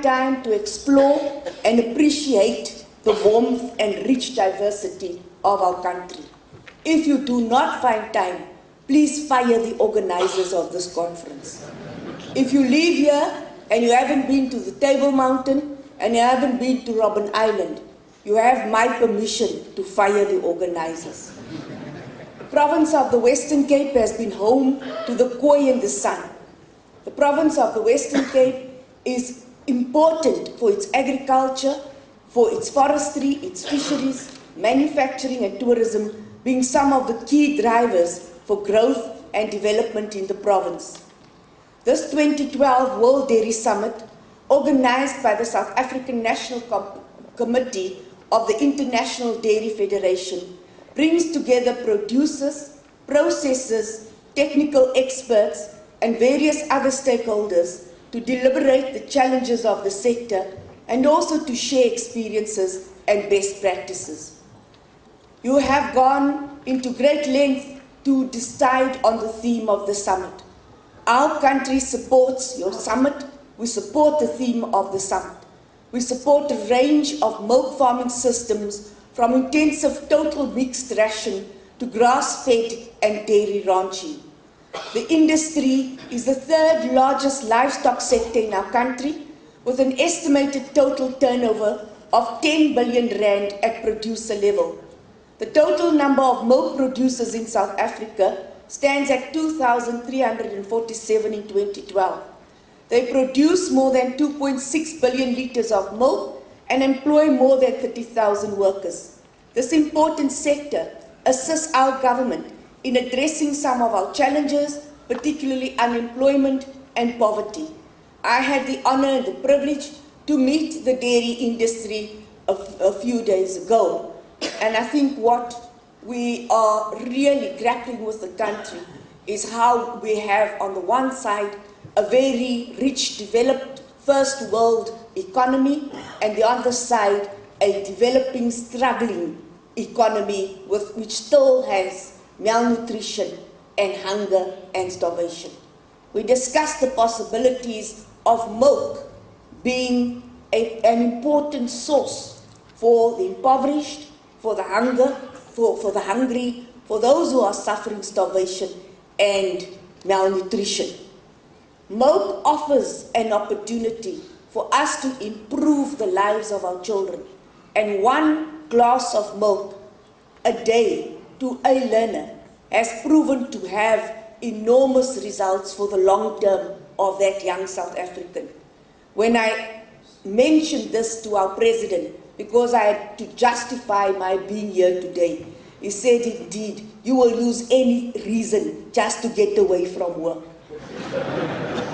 time to explore and appreciate the warmth and rich diversity of our country. If you do not find time, please fire the organizers of this conference. If you leave here and you haven't been to the Table Mountain and you haven't been to Robben Island, you have my permission to fire the organizers. The province of the Western Cape has been home to the koi and the sun. The province of the Western Cape is important for its agriculture, for its forestry, its fisheries, manufacturing and tourism being some of the key drivers for growth and development in the province. This 2012 World Dairy Summit, organized by the South African National Committee of the International Dairy Federation, brings together producers, processors, technical experts, and various other stakeholders to deliberate the challenges of the sector and also to share experiences and best practices. You have gone into great length to decide on the theme of the summit. Our country supports your summit. We support the theme of the summit. We support a range of milk farming systems from intensive total mixed ration to grass-fed and dairy ranching. The industry is the third largest livestock sector in our country, with an estimated total turnover of 10 billion rand at producer level. The total number of milk producers in South Africa stands at 2,347 in 2012. They produce more than 2.6 billion litres of milk and employ more than 30,000 workers. This important sector assists our government in addressing some of our challenges, particularly unemployment and poverty. I had the honor and the privilege to meet the dairy industry a few days ago. And I think what we are really grappling with the country is how we have, on the one side, a very rich, developed first world economy, and the other side, a developing, struggling economy which still has malnutrition and hunger and starvation. We discussed the possibilities of milk being an important source for the impoverished, for the hungry, for those who are suffering starvation and malnutrition. Milk offers an opportunity for us to improve the lives of our children, and one glass of milk a day to a learner has proven to have enormous results for the long term of that young South African. When I mentioned this to our president, because I had to justify my being here today, he said, indeed, you will use any reason just to get away from work.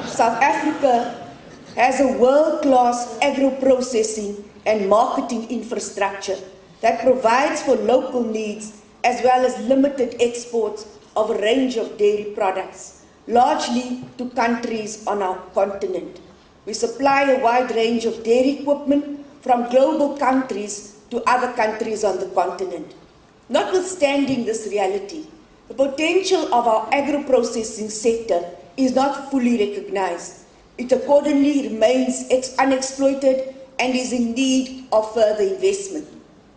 South Africa has a world-class agro-processing and marketing infrastructure that provides for local needs as well as limited exports of a range of dairy products, largely to countries on our continent. We supply a wide range of dairy equipment from global countries to other countries on the continent. Notwithstanding this reality, the potential of our agro-processing sector is not fully recognized. It accordingly remains unexploited and is in need of further investment.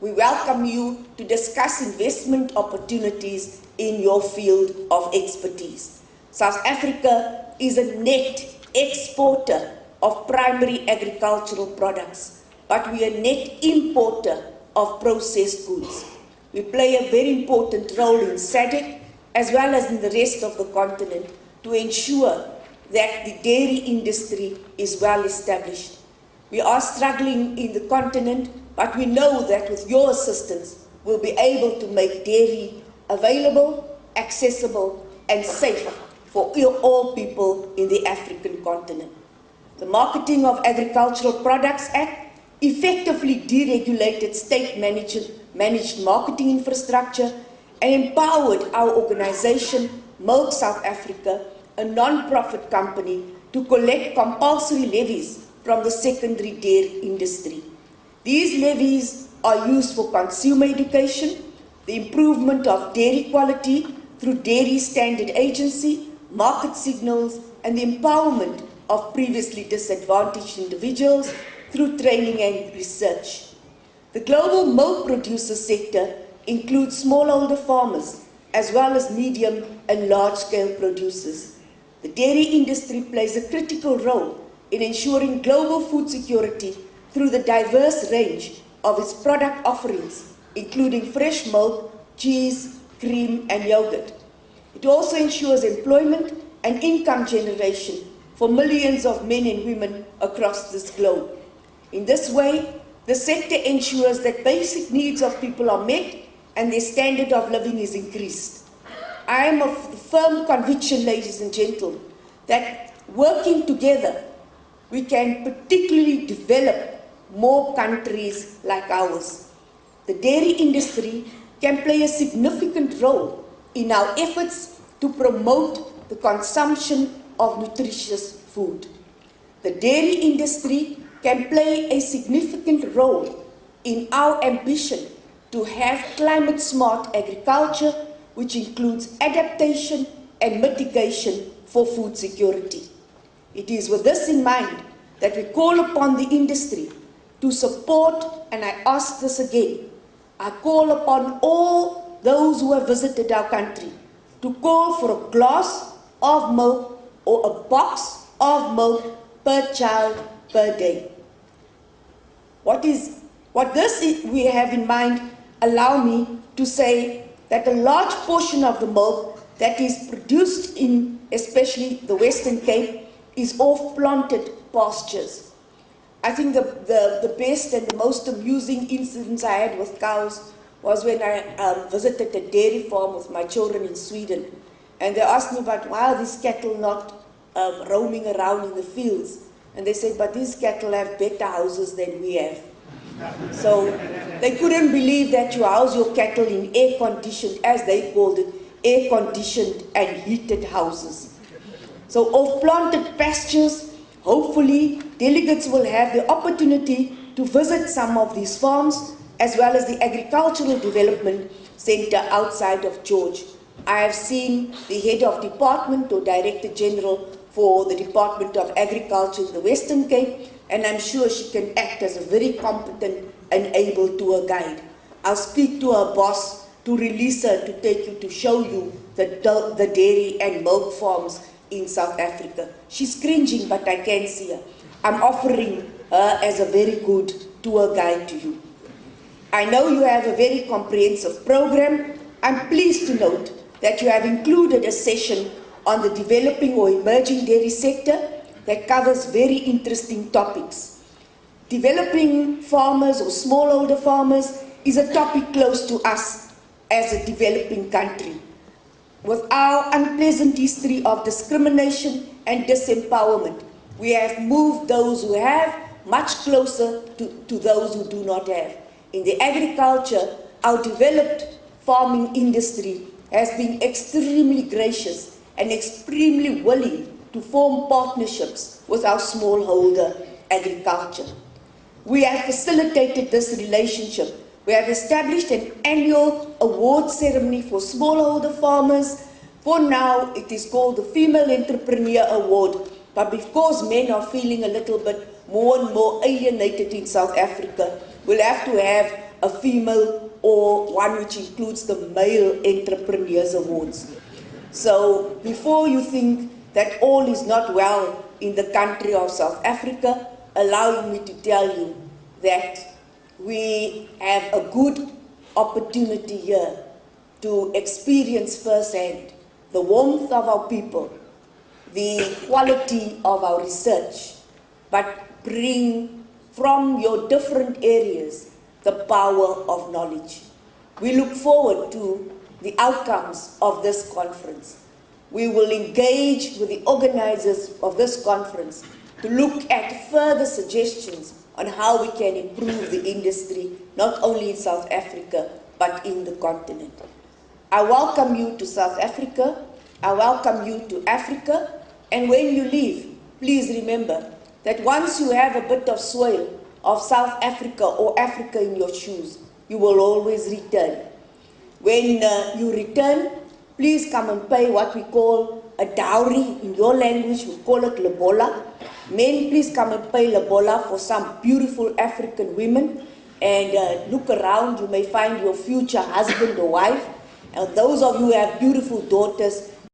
We welcome you to discuss investment opportunities in your field of expertise. South Africa is a net exporter of primary agricultural products, but we are a net importer of processed goods. We play a very important role in SADC as well as in the rest of the continent to ensure that the dairy industry is well established. We are struggling in the continent, but we know that with your assistance, we'll be able to make dairy available, accessible, and safe for all people in the African continent. The Marketing of Agricultural Products Act effectively deregulated state-managed marketing infrastructure and empowered our organization, Milk South Africa, a non-profit company, to collect compulsory levies from the secondary dairy industry. These levies are used for consumer education, the improvement of dairy quality through Dairy Standard Agency, market signals, and the empowerment of previously disadvantaged individuals through training and research. The global milk producer sector includes smallholder farmers as well as medium and large-scale producers. The dairy industry plays a critical role in ensuring global food security through the diverse range of its product offerings, including fresh milk, cheese, cream, and yogurt. It also ensures employment and income generation for millions of men and women across this globe. In this way, the sector ensures that basic needs of people are met and their standard of living is increased. I am of the firm conviction, ladies and gentlemen, that working together, we can particularly develop more countries like ours. The dairy industry can play a significant role in our efforts to promote the consumption of nutritious food. The dairy industry can play a significant role in our ambition to have climate-smart agriculture, which includes adaptation and mitigation for food security. It is with this in mind that we call upon the industry to support, and I ask this again, I call upon all those who have visited our country to call for a glass of milk or a box of milk per child per day. What we have in mind, allow me to say that a large portion of the milk that is produced in especially the Western Cape is off-planted pastures. I think the best and the most amusing incidents I had with cows was when I visited a dairy farm with my children in Sweden, and they asked me about why are these cattle not roaming around in the fields, and they said, but these cattle have better houses than we have. So they couldn't believe that you house your cattle in air-conditioned, as they called it, air-conditioned and heated houses. So off-planted pastures, hopefully delegates will have the opportunity to visit some of these farms, as well as the Agricultural Development Center outside of George. I have seen the head of department or Director General for the Department of Agriculture in the Western Cape, and I'm sure she can act as a very competent and able tour guide. I'll speak to her boss to release her to take you to show you the dairy and milk farms in South Africa. She's cringing, but I can see her. I'm offering her as a very good tour guide to you. I know you have a very comprehensive program. I'm pleased to note that you have included a session on the developing or emerging dairy sector that covers very interesting topics. Developing farmers or smallholder farmers is a topic close to us as a developing country. With our unpleasant history of discrimination and disempowerment, we have moved those who have much closer to those who do not have. In the agriculture, our developed farming industry has been extremely gracious and extremely willing to form partnerships with our smallholder agriculture. We have facilitated this relationship. We have established an annual award ceremony for smallholder farmers. For now, it is called the Female Entrepreneur Award, but because men are feeling a little bit more and more alienated in South Africa, we'll have to have a female or one which includes the Male Entrepreneurs Awards. So before you think that all is not well in the country of South Africa, allow me to tell you that we have a good opportunity here to experience firsthand the warmth of our people, the quality of our research, but bring from your different areas the power of knowledge. We look forward to the outcomes of this conference. We will engage with the organizers of this conference to look at further suggestions on how we can improve the industry, not only in South Africa, but in the continent. I welcome you to South Africa. I welcome you to Africa. And when you leave, please remember that once you have a bit of soil of South Africa or Africa in your shoes, you will always return. When you return, please come and pay what we call a dowry. In your language, we call it lobola. Men, please come and pay lobola for some beautiful African women. And look around, you may find your future husband or wife. And those of you who have beautiful daughters,